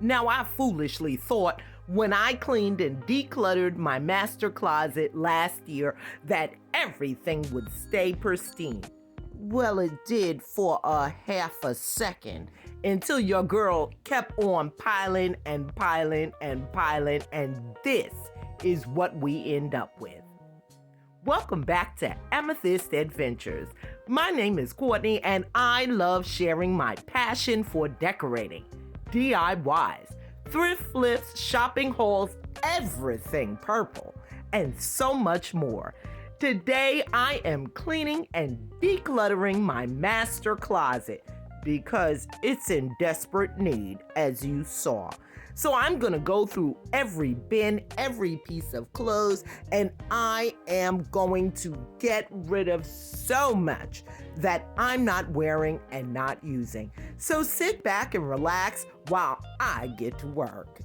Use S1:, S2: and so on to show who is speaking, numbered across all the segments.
S1: Now, I foolishly thought when I cleaned and decluttered my master closet last year that everything would stay pristine. Well, it did for a half a second until your girl kept on piling and piling and piling, and this is what we end up with. Welcome back to Amethyst Adventures. My name is Courtney, and I love sharing my passion for decorating, DIYs, thrift flips, shopping hauls, everything purple, and so much more. Today, I am cleaning and decluttering my master closet because it's in desperate need, as you saw. So I'm gonna go through every bin, every piece of clothes, and I am going to get rid of so much that I'm not wearing and not using. So sit back and relax while I get to work.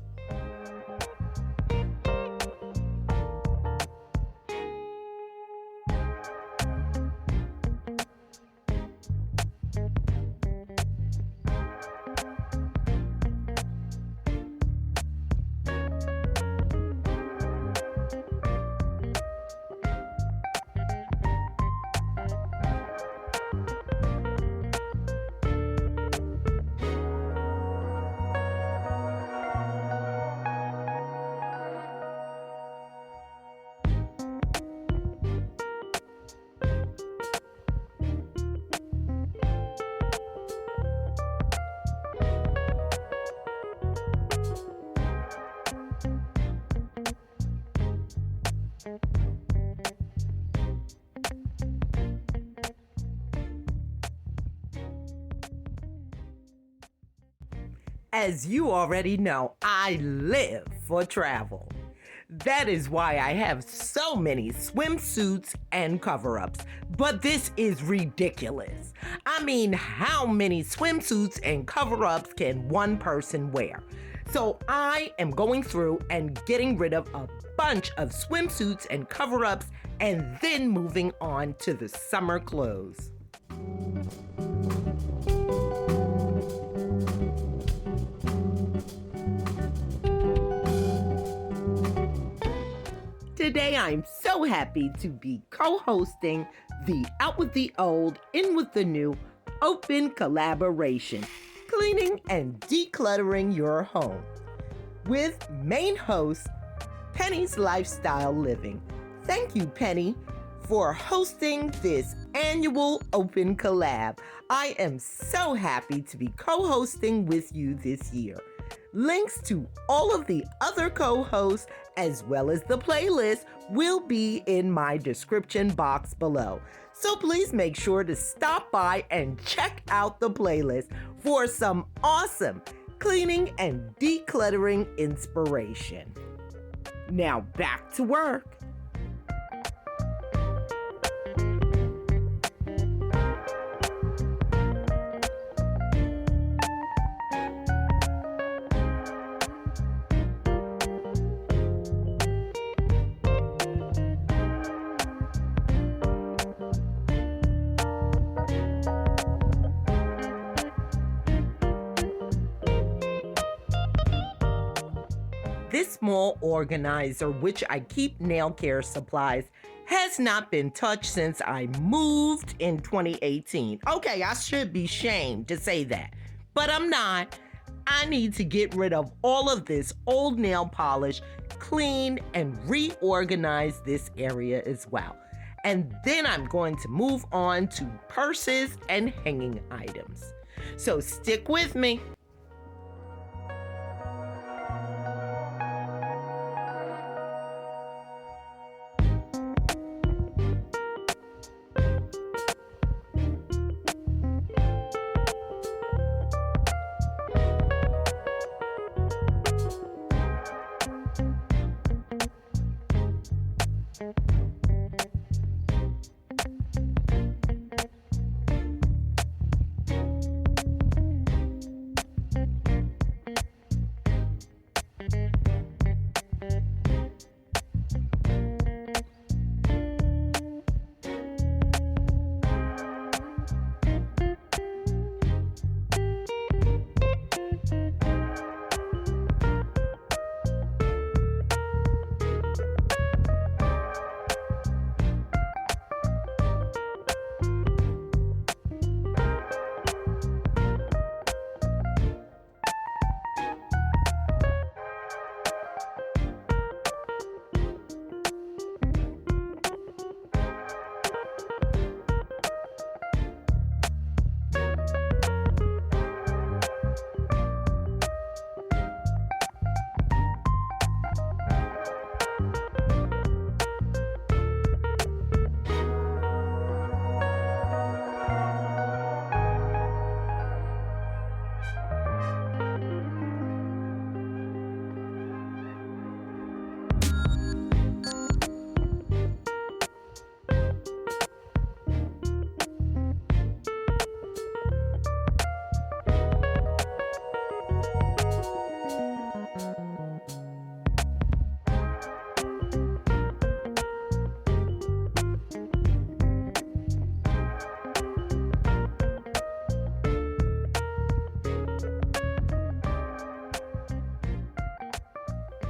S1: As you already know, I live for travel. That is why I have so many swimsuits and cover-ups. But this is ridiculous. I mean, how many swimsuits and cover-ups can one person wear? So I am going through and getting rid of a bunch of swimsuits and cover-ups and then moving on to the summer clothes. Today, I'm so happy to be co-hosting the Out with the Old, In with the New open collaboration, cleaning and decluttering your home, with main host, Penny's Lifestyle Living. Thank you, Penny, for hosting this annual open collab. I am so happy to be co-hosting with you this year. Links to all of the other co-hosts as well as the playlist will be in my description box below. So please make sure to stop by and check out the playlist for some awesome cleaning and decluttering inspiration. Now back to work. This small organizer, which I keep nail care supplies, has not been touched since I moved in 2018. Okay, I should be shamed to say that, but I'm not. I need to get rid of all of this old nail polish, clean and reorganize this area as well. And then I'm going to move on to purses and hanging items. So stick with me.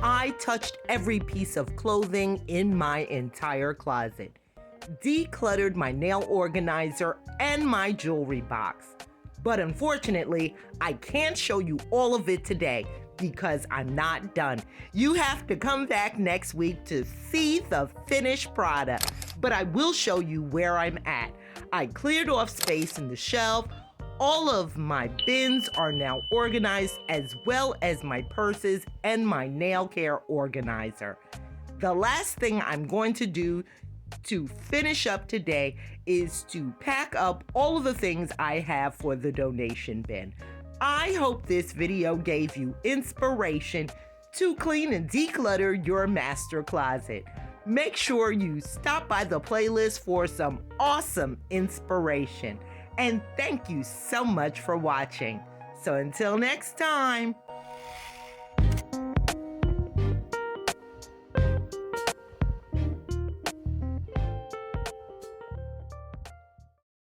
S1: I touched every piece of clothing in my entire closet, decluttered my nail organizer and my jewelry box. But unfortunately, I can't show you all of it today because I'm not done. You have to come back next week to see the finished product. But I will show you where I'm at. I cleared off space in the shelf. All of my bins are now organized, as well as my purses and my nail care organizer. The last thing I'm going to do to finish up today is to pack up all of the things I have for the donation bin. I hope this video gave you inspiration to clean and declutter your master closet. Make sure you stop by the playlist for some awesome inspiration. And thank you so much for watching. So until next time.